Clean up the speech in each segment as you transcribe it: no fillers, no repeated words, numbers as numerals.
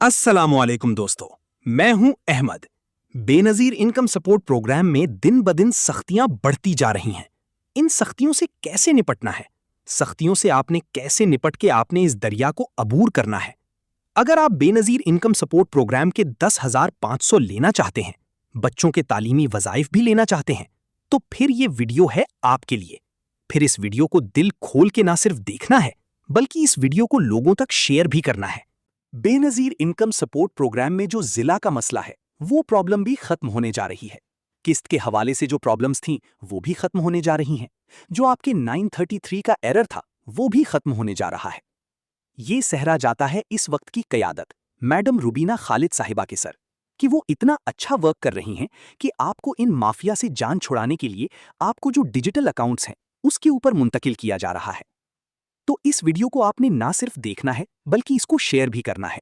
अस्सलामुअलैकुम दोस्तों, मैं हूं Ahmad. Benazir income support programme में दिन ब दिन सख्तियां बढ़ती जा रही हैं। इन सख्तियों से कैसे निपटना है? सख्तियों से आपने कैसे निपट के आपने इस दरिया को अबूर करना है? अगर आप बेनजीर इनकम सपोर्ट प्रोग्राम के 10,500 लेना चाहते हैं, बच्चों के तालीमी वज़ाइफ भी लेना चाहते हैं, तो फिर ये वीडियो है आपके लिए। फिर इस वीडियो को दिल खोल के ना सिर्फ देखना है, बल्कि इस वीडियो को लोगों तक शेयर भी करना है। बेनजीर इनकम सपोर्ट प्रोग्राम में जो जिला का मसला है, वो प्रॉब्लम भी खत्म होने जा रही है। किस्त के हवाले से जो प्रॉब्लम्स थीं, वो भी खत्म होने जा रही हैं। जो आपके 933 का एरर था, वो भी खत्म होने जा रहा है। ये सहरा जाता है इस वक्त की क़यादत मैडम रुबीना खालिद साहिबा के सर कि वो इतना अच्छा वर्क कर रही हैं कि आपको इन माफिया से जान छुड़ाने के लिए आपको जो डिजिटल अकाउंट्स हैं, उसके ऊपर मुंतकिल किया जा रहा है। तो इस वीडियो को आपने ना सिर्फ देखना है, बल्कि इसको शेयर भी करना है।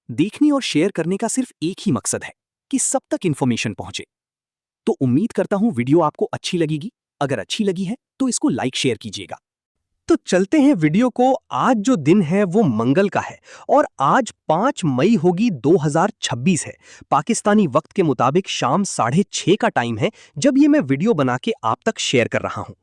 देखने और शेयर करने का सिर्फ एक ही मकसद है कि सब तक इंफॉर्मेशन पहुंचे। तो उम्मीद करता हूं वीडियो आपको अच्छी लगेगी। अगर अच्छी लगी है तो इसको लाइक शेयर कीजिएगा। तो चलते हैं वीडियो को। आज जो दिन है वो मंगल का है और आज 5 मई होगी 2026 है। पाकिस्तानी वक्त के मुताबिक शाम 6:30 का टाइम है जब ये मैं वीडियो बना के आप तक शेयर कर रहा हूं।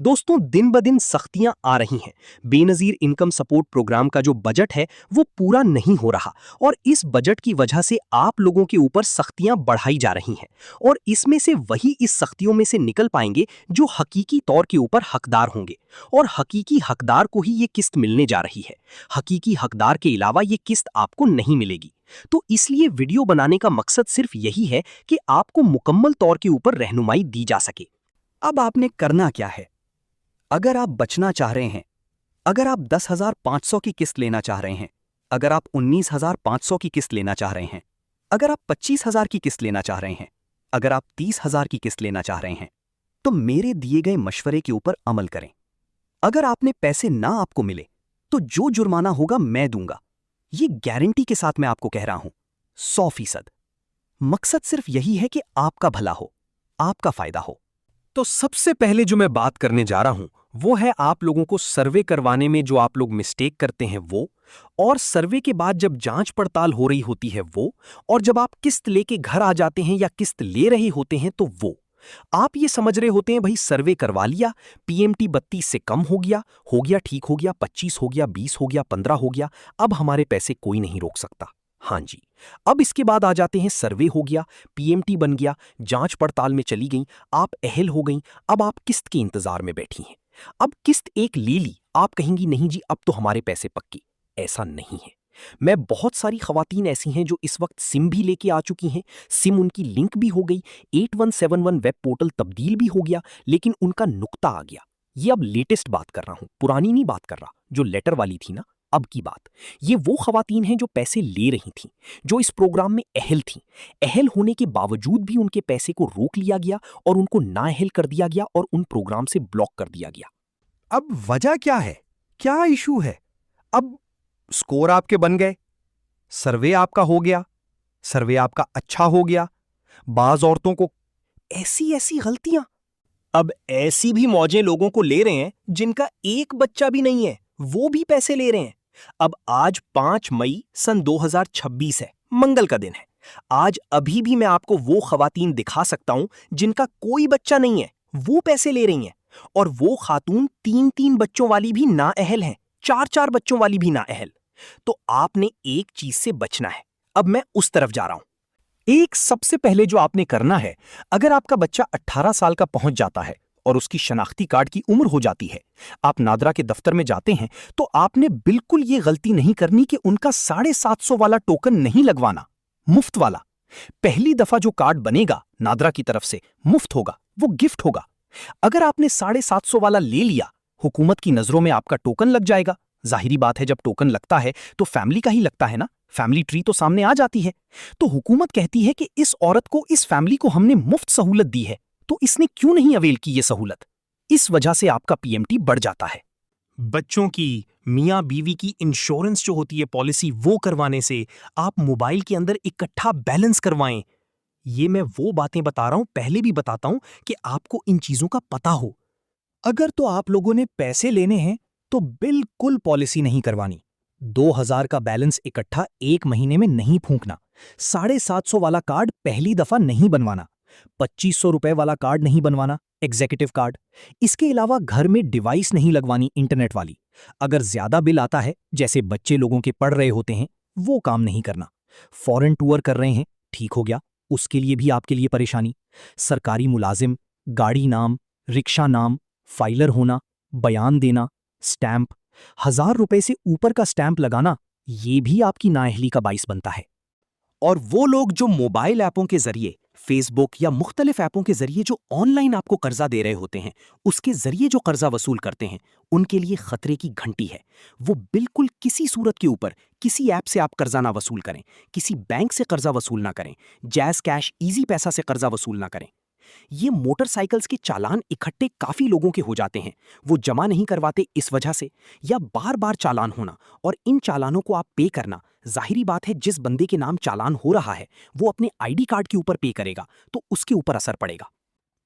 दोस्तों, दिन ब दिन सख्तियां आ रही हैं। बेनजीर इनकम सपोर्ट प्रोग्राम का जो बजट है वो पूरा नहीं हो रहा और इस बजट की वजह से आप लोगों के ऊपर सख्तियां बढ़ाई जा रही हैं और इसमें से वही इस सख्तियों में से निकल पाएंगे जो हकीकी तौर के ऊपर हकदार होंगे और हकीकी हकदार को ही ये किस्त मिलने जा रही है। हकीकी हकदार के अलावा ये किस्त आपको नहीं मिलेगी। तो इसलिए वीडियो बनाने का मकसद सिर्फ यही है कि आपको मुकम्मल तौर के ऊपर रहनुमाई दी जा सके। अब आपने करना क्या है? अगर आप बचना चाह रहे हैं, अगर आप 10,500 की किस्त लेना चाह रहे हैं, अगर आप 19,500 की किस्त लेना चाह रहे हैं, अगर आप 25,000 की किस्त लेना चाह रहे हैं, अगर आप 30,000 की किस्त लेना चाह रहे हैं, तो मेरे दिए गए मशवरे के ऊपर अमल करें। अगर आपने पैसे ना आपको मिले तो जो जुर्माना होगा मैं दूंगा। ये गारंटी के साथ मैं आपको कह रहा हूं, 100%। मकसद सिर्फ यही है कि आपका भला हो, आपका फायदा हो। तो सबसे पहले जो मैं बात करने जा रहा हूं वो है आप लोगों को सर्वे करवाने में जो आप लोग मिस्टेक करते हैं वो, और सर्वे के बाद जब जांच पड़ताल हो रही होती है वो, और जब आप किस्त लेके घर आ जाते हैं या किस्त ले रहे होते हैं तो वो। आप ये समझ रहे होते हैं भाई सर्वे करवा लिया, पीएमटी 32 से कम हो गया, ठीक हो गया, 25 हो गया, 20 हो गया, 15 हो गया, अब हमारे पैसे कोई नहीं रोक सकता। हाँ जी। अब इसके बाद आ जाते हैं सर्वे हो गया, पीएमटी बन गया, जांच पड़ताल में चली गई, आप अहल हो गई, अब आप किस्त के इंतजार में बैठी हैं। अब किस्त एक ले ली, आप कहेंगी नहीं जी अब तो हमारे पैसे पक्की। ऐसा नहीं है। मैं बहुत सारी खवातीन ऐसी हैं जो इस वक्त सिम भी लेके आ चुकी हैं, सिम उनकी लिंक भी हो गई, 8171 वेब पोर्टल तब्दील भी हो गया, लेकिन उनका नुक्ता आ गया। ये अब लेटेस्ट बात कर रहा हूं, पुरानी नहीं बात कर रहा, जो लेटर वाली थी ना, अब की बात। ये वो खवातीन हैं जो पैसे ले रही थीं, जो इस प्रोग्राम में अहल थीं। अहल होने के बावजूद भी उनके पैसे को रोक लिया गया और उनको नाअहल कर दिया गया और उन प्रोग्राम से ब्लॉक कर दिया गया। अब वजह क्या है? क्या इशू है? अब स्कोर आपके बन गए, सर्वे आपका हो गया, सर्वे आपका अच्छा हो गया, बाज औरतों को ऐसी ऐसी गलतियां। अब ऐसी भी मौजें लोगों को ले रहे हैं जिनका एक बच्चा भी नहीं है, वो भी पैसे ले रहे हैं। अब आज 5 मई सन 2026 है, मंगल का दिन है। आज अभी भी मैं आपको वो खवातीन दिखा सकता हूं जिनका कोई बच्चा नहीं है, वो पैसे ले रही हैं। और वो खातून 3-3 बच्चों वाली भी नाअहल हैं, 4-4 बच्चों वाली भी नाअहल। तो आपने एक चीज से बचना है। अब मैं उस तरफ जा रहा हूं। एक सबसे पहले जो आपने करना है, अगर आपका बच्चा 18 साल का पहुंच जाता है और उसकी शनाख्ती कार्ड की उम्र हो जाती है, आप नादरा के दफ्तर में जाते हैं, तो आपने बिल्कुल ये गलती नहीं करनी कि उनका 750 वाला टोकन नहीं लगवाना, मुफ्त वाला। पहली दफा जो कार्ड बनेगा नादरा की तरफ से मुफ्त होगा, वो गिफ्ट होगा। अगर आपने 750 वाला ले लिया, हुकूमत की नजरों में आपका टोकन लग जाएगा। जाहिरी बात है, जब टोकन लगता है तो फैमिली का ही लगता है ना, फैमिली ट्री तो सामने आ जाती है। तो हुकूमत कहती है कि इस औरत को, इस फैमिली को हमने मुफ्त सहूलत दी है, तो इसने क्यों नहीं अवेल की ये सहूलत। इस वजह से आपका पीएमटी बढ़ जाता है। बच्चों की, मियाँ बीवी की इंश्योरेंस जो होती है पॉलिसी, वो करवाने से आप मोबाइल के अंदर इकट्ठा बैलेंस करवाएं। ये मैं वो बातें बता रहा हूं, पहले भी बताता हूं कि आपको इन चीजों का पता हो। अगर तो आप लोगों ने पैसे लेने हैं तो बिल्कुल पॉलिसी नहीं करवानी, 2000 का बैलेंस इकट्ठा एक महीने में नहीं फूंकना, 750 वाला कार्ड पहली दफा नहीं बनवाना, 2500 रुपए वाला कार्ड नहीं बनवाना, एग्जीक्यूटिव कार्ड। इसके अलावा घर में डिवाइस नहीं लगवानी इंटरनेट वाली। अगर ज्यादा बिल आता है, जैसे बच्चे लोगों के पढ़ रहे होते हैं, वो काम नहीं करना। फॉरेन टूर कर रहे हैं, ठीक हो गया, उसके लिए भी आपके लिए परेशानी। सरकारी मुलाजिम, गाड़ी नाम, रिक्शा नाम, फाइलर होना, बयान देना, स्टैंप, 1000 रुपए से ऊपर का स्टैंप लगाना, ये भी आपकी नाअहली का बाइस बनता है। और वो लोग जो मोबाइल ऐपों के जरिए, फेसबुक या मुख्तलिफ ऐपों के जरिए जो ऑनलाइन आपको कर्जा दे रहे होते हैं, उसके जरिए जो कर्जा वसूल करते हैं, उनके लिए खतरे की घंटी है। वो बिल्कुल किसी सूरत के ऊपर किसी ऐप से आप कर्जा ना वसूल करें, किसी बैंक से कर्जा वसूल ना करें, जैज़ कैश इजी पैसा से कर्जा वसूल ना करें। ये मोटरसाइकिल्स के चालान इकट्ठे काफी लोगों के हो जाते हैं, वो जमा नहीं करवाते इस वजह से, या बार बार चालान होना और इन चालानों को आप पे करना। जाहिरी बात है, जिस बंदे के नाम चालान हो रहा है वो अपने आईडी कार्ड के ऊपर पे करेगा, तो उसके ऊपर असर पड़ेगा।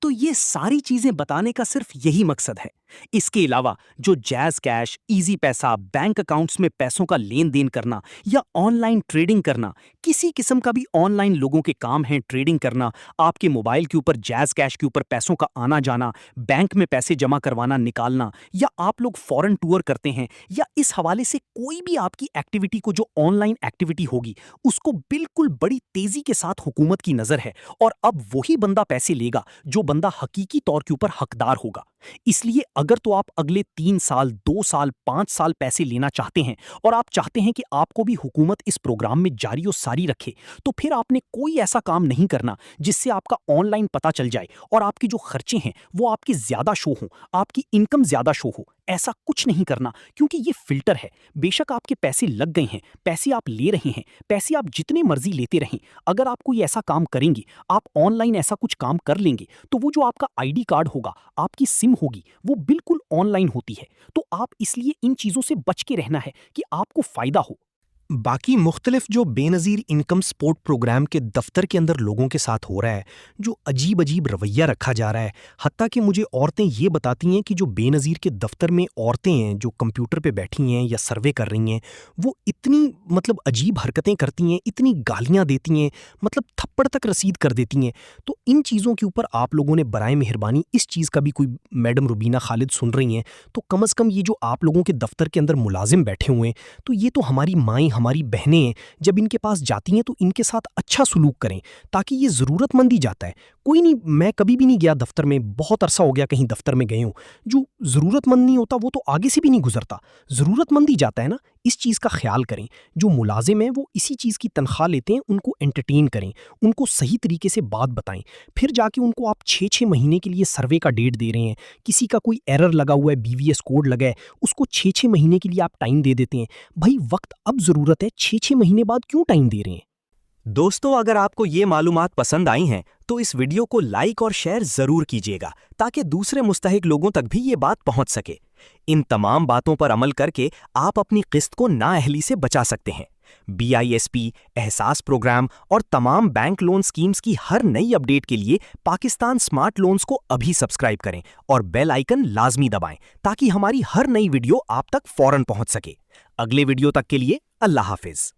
तो ये सारी चीजें बताने का सिर्फ यही मकसद है। इसके अलावा जो जैज़ कैश, इजी पैसा, बैंक अकाउंट्स में पैसों का लेन देन करना या ऑनलाइन ट्रेडिंग करना, किसी किस्म का भी ऑनलाइन लोगों के काम है ट्रेडिंग करना, आपके मोबाइल के ऊपर जैज़ कैश के ऊपर पैसों का आना जाना, बैंक में पैसे जमा करवाना निकालना, या आप लोग फॉरेन टूर करते हैं, या इस हवाले से कोई भी आपकी एक्टिविटी को जो ऑनलाइन एक्टिविटी होगी, उसको बिल्कुल बड़ी तेजी के साथ हुकूमत की नजर है। और अब वही बंदा पैसे लेगा जो बंदा हकीकी तौर के ऊपर हकदार होगा। इसलिए अगर तो आप अगले 3 साल, 2 साल, 5 साल पैसे लेना चाहते हैं और आप चाहते हैं कि आपको भी हुकूमत इस प्रोग्राम में जारी और सारी रखे, तो फिर आपने कोई ऐसा काम नहीं करना जिससे आपका ऑनलाइन पता चल जाए और आपके जो खर्चे हैं वो आपके ज्यादा शो हों, आपकी इनकम ज्यादा शो हो। ऐसा कुछ नहीं करना, क्योंकि ये फिल्टर है। बेशक आपके पैसे लग गए हैं, पैसे आप ले रहे हैं, पैसे आप जितने मर्जी लेते रहें, अगर आप कोई ऐसा काम करेंगे, आप ऑनलाइन ऐसा कुछ काम कर लेंगे, तो वो जो आपका आईडी कार्ड होगा, आपकी सिम होगी, वो बिल्कुल ऑनलाइन होती है। तो आप इसलिए इन चीजों से बच के रहना है कि आपको फायदा हो। बाकी मुख्तलिफ जो बेनज़ीर इनकम सपोर्ट प्रोग्राम के दफ्तर के अंदर लोगों के साथ हो रहा है, जो अजीब अजीब रवैया रखा जा रहा है, हत्ता कि मुझे औरतें ये बताती हैं कि जो बेनज़ीर के दफ्तर में औरतें हैं जो कंप्यूटर पे बैठी हैं या सर्वे कर रही हैं, वो इतनी अजीब हरकतें करती हैं, इतनी गालियाँ देती हैं, थप्पड़ तक रसीद कर देती हैं। तो इन चीज़ों के ऊपर आप लोगों ने बराए मेहरबानी इस चीज़ का भी कोई, मैडम रुबीना खालिद सुन रही हैं, तो कम अज़ कम ये जो आप लोगों के दफ्तर के अंदर मुलाजिम बैठे हुए हैं, तो ये तो हमारी माएँ, हमारी बहनें हैं, जब इनके पास जाती हैं तो इनके साथ अच्छा सलूक करें, ताकि ये ज़रूरतमंद ही जाता है। कोई नहीं, मैं कभी भी नहीं गया दफ्तर में, बहुत अरसा हो गया कहीं दफ्तर में गए हूँ। जो ज़रूरतमंद नहीं होता वो तो आगे से भी नहीं गुजरता, ज़रूरतमंद ही जाता है ना। इस चीज़ का ख्याल करें। जो मुलाजिम हैं वो इसी चीज़ की तनख्वाह लेते हैं, उनको एंटरटेन करें, उनको सही तरीके से बात बताएं। फिर जाके उनको आप 6-6 महीने के लिए सर्वे का डेट दे रहे हैं, किसी का कोई एरर लगा हुआ है, बीवीएस कोड लगा है, उसको 6-6 महीने के लिए आप टाइम दे देते हैं। भाई वक्त अब ज़रूरत है, 6-6 महीने बाद क्यों टाइम दे रहे हैं? दोस्तों, अगर आपको ये मालूमात पसंद आई हैं तो इस वीडियो को लाइक और शेयर ज़रूर कीजिएगा, ताकि दूसरे मुस्तहिक लोगों तक भी ये बात पहुंच सके। इन तमाम बातों पर अमल करके आप अपनी किस्त को नाअहली से बचा सकते हैं। BISP, एहसास प्रोग्राम और तमाम बैंक लोन स्कीम्स की हर नई अपडेट के लिए पाकिस्तान स्मार्ट लोन्स को अभी सब्सक्राइब करें और बेल आइकन लाजमी दबाएं, ताकि हमारी हर नई वीडियो आप तक फौरन पहुंच सके। अगले वीडियो तक के लिए अल्लाह हाफिज।